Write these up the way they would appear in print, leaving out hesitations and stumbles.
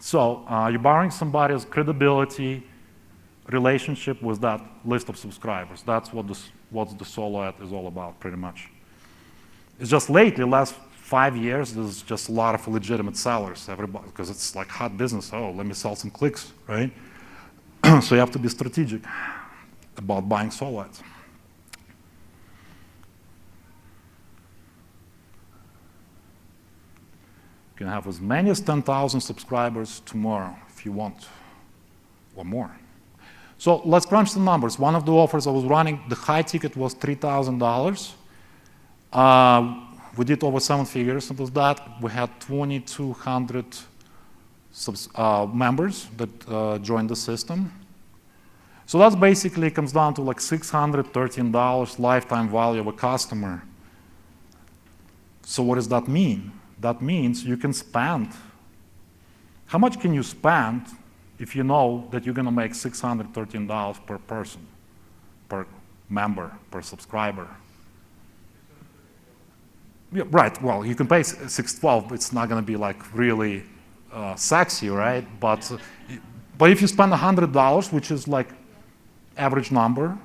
So you're borrowing somebody's credibility, relationship with that list of subscribers. That's what the solo ad is all about, pretty much. It's just lately, last 5 years, there's just a lot of legitimate sellers, everybody, because it's like hot business. Oh, let me sell some clicks, right? So you have to be strategic about buying solo ads. You can have as many as 10,000 subscribers tomorrow if you want, or more. So let's crunch the numbers. One of the offers I was running, the high ticket was $3,000. We did over 7 figures with that. We had 2,200 members that joined the system. So that basically comes down to like $613 lifetime value of a customer. So what does that mean? That means you can spend, how much can you spend if you know that you're going to make $613 per person, per member, per subscriber? Yeah, right, well, you can pay $612, but it's not going to be like really sexy, right? But if you spend $100, which is like average number,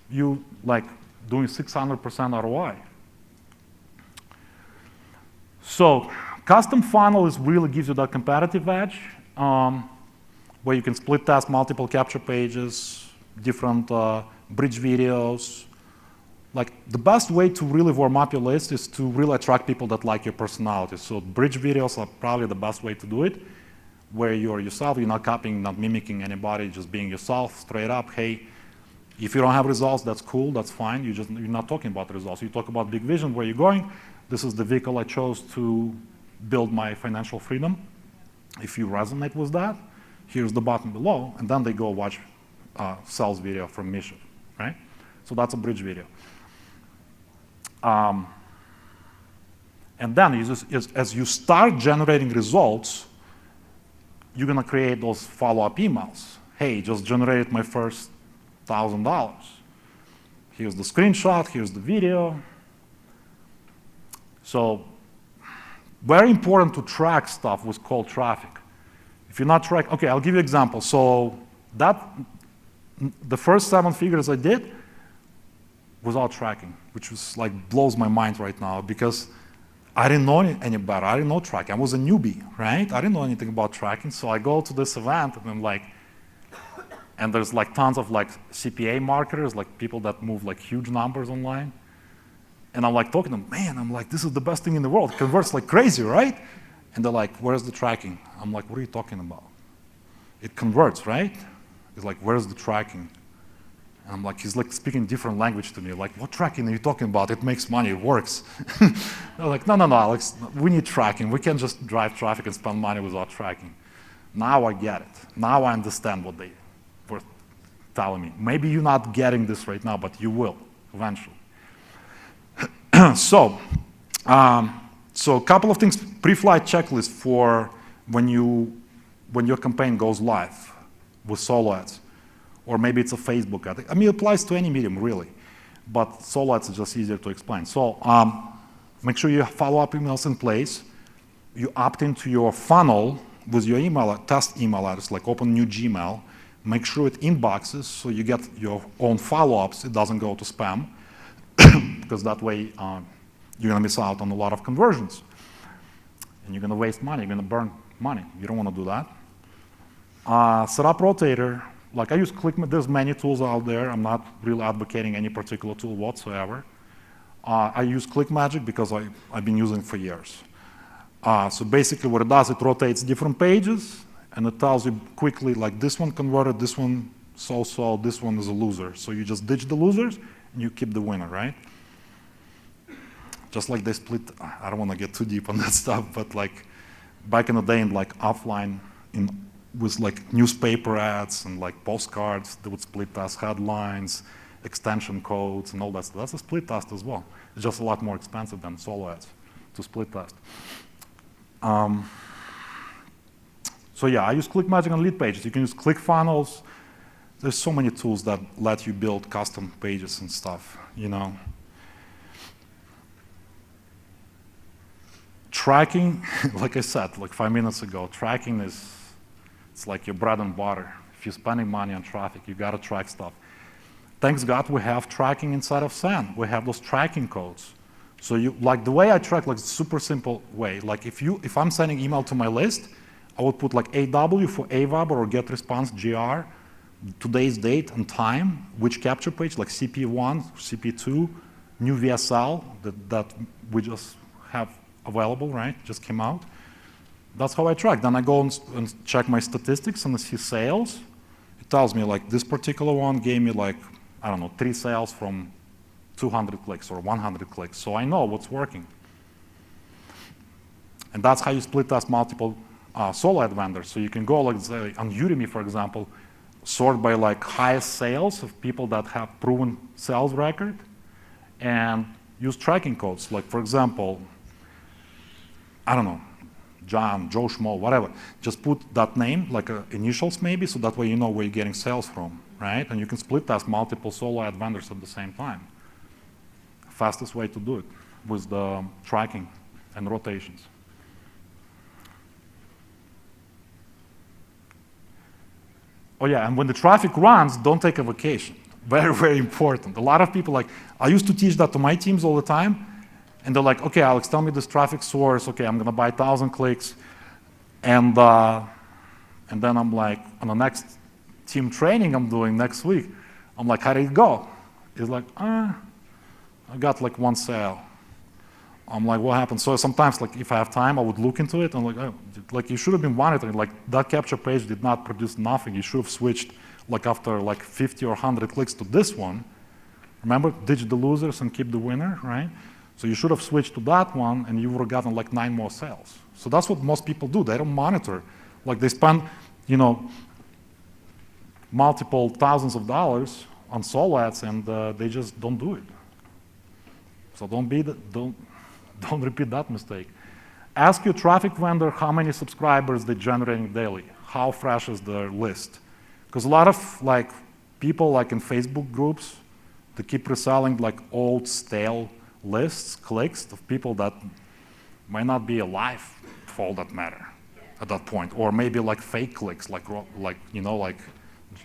you like doing 600% ROI. So custom funnel really gives you that competitive edge, where you can split test multiple capture pages, different bridge videos. Like the best way to really warm up your list is to really attract people that like your personality. So bridge videos are probably the best way to do it, where you're yourself, you're not copying, not mimicking anybody, just being yourself, straight up. Hey, if you don't have results, that's cool, that's fine. You're not talking about the results. You talk about big vision, where you're going. This is the vehicle I chose to build my financial freedom. If you resonate with that, here's the button below, and then they go watch sales video from Misha, right? So that's a bridge video. And then as you start generating results, you're going to create those follow-up emails. Hey, just generated my first $1,000. Here's the screenshot, here's the video. So very important to track stuff with cold traffic. If you're not tracking, okay, I'll give you an example. So the first 7 figures I did without tracking, which was like blows my mind right now, because I didn't know any better. I didn't know tracking. I was a newbie, right? I didn't know anything about tracking. So I go to this event and I'm like, and there's like tons of like CPA marketers, like people that move like huge numbers online. And I'm like talking to them, man, I'm like, this is the best thing in the world. It converts like crazy, right? And they're like, where's the tracking? I'm like, what are you talking about? It converts, right? He's like, where's the tracking? And I'm like, he's like speaking different language to me. Like, what tracking are you talking about? It makes money, it works. They're like, no, Alex, we need tracking. We can't just drive traffic and spend money without tracking. Now I get it. Now I understand what they were telling me. Maybe you're not getting this right now, but you will eventually. So a couple of things, pre-flight checklist for when your campaign goes live with solo ads, or maybe it's a Facebook ad. I mean, it applies to any medium, really, but solo ads is just easier to explain. So make sure you have follow-up emails in place. You opt into your funnel with your email, test email address, like open new Gmail. Make sure it inboxes so you get your own follow-ups. It doesn't go to spam. Because that way you're going to miss out on a lot of conversions. And you're going to waste money. You're going to burn money. You don't want to do that. Set up rotator. Like I use ClickMagick. There's many tools out there. I'm not really advocating any particular tool whatsoever. I use ClickMagick because I've been using it for years. So basically what it does, it rotates different pages, and it tells you quickly, like this one converted, this one so-so, this one is a loser. So you just ditch the losers, and you keep the winner, right? Just like they split, I don't want to get too deep on that stuff, but like back in the day in like offline, with like newspaper ads and like postcards, they would split test headlines, extension codes and all that stuff. That's a split test as well. It's just a lot more expensive than solo ads to split test. So yeah, I use ClickMagick on lead pages. You can use ClickFunnels. There's so many tools that let you build custom pages and stuff, you know. tracking, like I said, like 5 minutes ago, tracking it's like your bread and butter. If you're spending money on traffic, you gotta track stuff. Thanks God we have tracking inside of SAN. We have those tracking codes. So like the way I track, like super simple way, like if I'm sending email to my list, I would put like AW for AVAB or get response GR, today's date and time, which capture page, like CP1, CP2, new VSL that we just have available, right? Just came out. That's how I track. Then I go and check my statistics and I see sales. It tells me like this particular one gave me like, I don't know, 3 sales from 200 clicks or 100 clicks. So I know what's working. And that's how you split test multiple solo ad vendors. So you can go like say, on Udemy, for example, sort by like highest sales of people that have proven sales record and use tracking codes. Like for example, I don't know, John, Joe Schmo, whatever. Just put that name, like initials maybe, so that way you know where you're getting sales from, right? And you can split test multiple solo ad vendors at the same time. Fastest way to do it with the tracking and rotations. Oh yeah, and when the traffic runs, don't take a vacation. Very, very important. A lot of people like, I used to teach that to my teams all the time, and they're like, okay, Alex, tell me this traffic source. Okay, I'm gonna buy 1,000 clicks. And then I'm like, on the next team training I'm doing next week, I'm like, how did it go? He's like, I got like 1 sale. I'm like, what happened? So sometimes, like, if I have time, I would look into it. I'm like, oh, like you should have been monitoring. Like that capture page did not produce nothing. You should have switched, like after like 50 or 100 clicks to this one. Remember, ditch the losers and keep the winner, right? So you should have switched to that one, and you would have gotten like 9 more sales. So that's what most people do. They don't monitor. Like they spend, you know, multiple thousands of dollars on solo ads, and they just don't do it. So don't repeat that mistake. Ask your traffic vendor how many subscribers they're generating daily. How fresh is their list? Because a lot of like people like in Facebook groups, they keep reselling like old stale lists, clicks of people that might not be alive for all that matter at that point, or maybe like fake clicks, like you know, like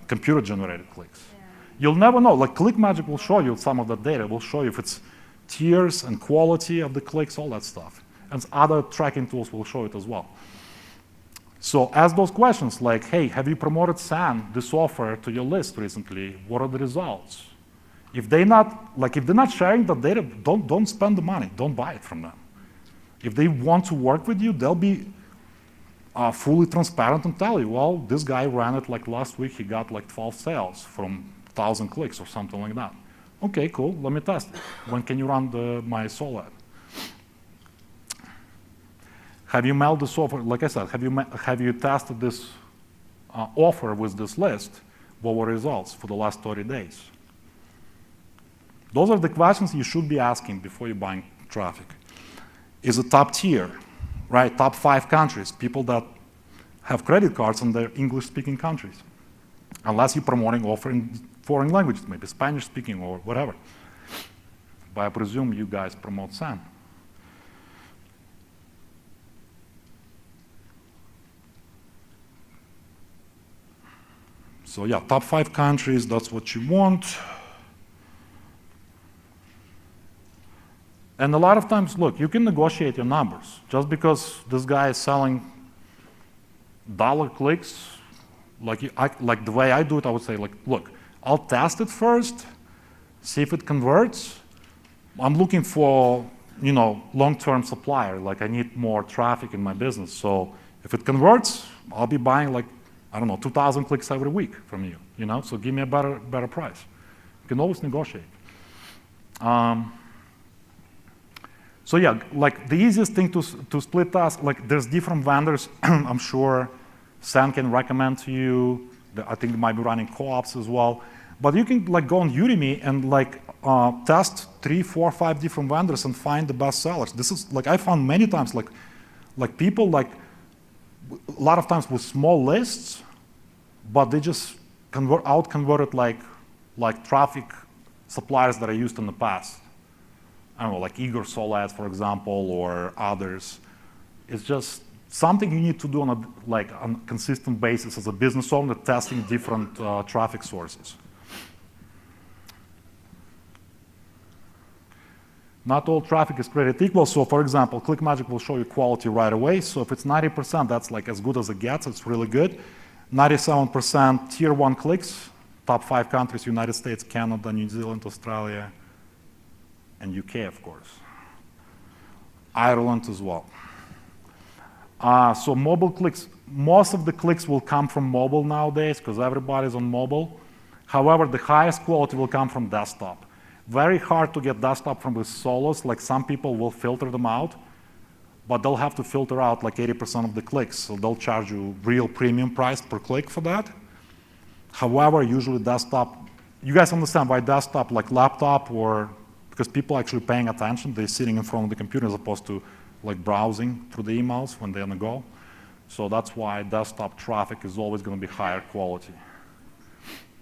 computer generated clicks. Yeah. You'll never know. Like ClickMagick will show you some of that data. Will show you if it's tiers and quality of the clicks, all that stuff. And other tracking tools will show it as well. So ask those questions like, hey, have you promoted SAN, this offer, to your list recently? What are the results? If they're not sharing the data, don't spend the money. Don't buy it from them. If they want to work with you, they'll be fully transparent and tell you, well, this guy ran it like last week, he got like 12 sales from 1,000 clicks or something like that. Okay, cool, let me test it. When can you run my solo ad? Have you mailed this offer? Like I said, have you tested this offer with this list? What were results for the last 30 days? Those are the questions you should be asking before you're buying traffic. Is it top tier, right? Top 5 countries, people that have credit cards in their English-speaking countries. Unless you're promoting offer in foreign languages, maybe Spanish-speaking or whatever. But I presume you guys promote SAN. So yeah, top 5 countries, that's what you want. And a lot of times, look, you can negotiate your numbers. Just because this guy is selling dollar clicks, like the way I do it, I would say, like, look, I'll test it first, see if it converts. I'm looking for, you know, long-term supplier. Like I need more traffic in my business. So if it converts, I'll be buying like, I don't know, 2,000 clicks every week from you. You know, so give me a better price. You can always negotiate. So yeah, like the easiest thing to split tasks, like there's different vendors. I'm sure SAN can recommend to you. I think they might be running co-ops as well. But you can like go on Udemy and like test 3, 4, 5 different vendors and find the best sellers. This is like I found many times like people like a lot of times with small lists, but they just out-converted like traffic suppliers that I used in the past. I don't know, like Igor Solad, for example, or others. It's just something you need to do on a consistent basis as a business owner, testing different traffic sources. Not all traffic is created equal. So for example, ClickMagick will show you quality right away. So if it's 90%, that's like as good as it gets. It's really good. 97% tier 1 clicks, top 5 countries, United States, Canada, New Zealand, Australia, and UK, of course. Ireland as well. So mobile clicks, most of the clicks will come from mobile nowadays because everybody's on mobile. However, the highest quality will come from desktop. Very hard to get desktop from the solos, like some people will filter them out, but they'll have to filter out like 80% of the clicks, so they'll charge you real premium price per click for that. However, usually desktop, you guys understand why desktop, like laptop, or because people are actually paying attention, they're sitting in front of the computer as opposed to like browsing through the emails when they're on the go. So that's why desktop traffic is always going to be higher quality.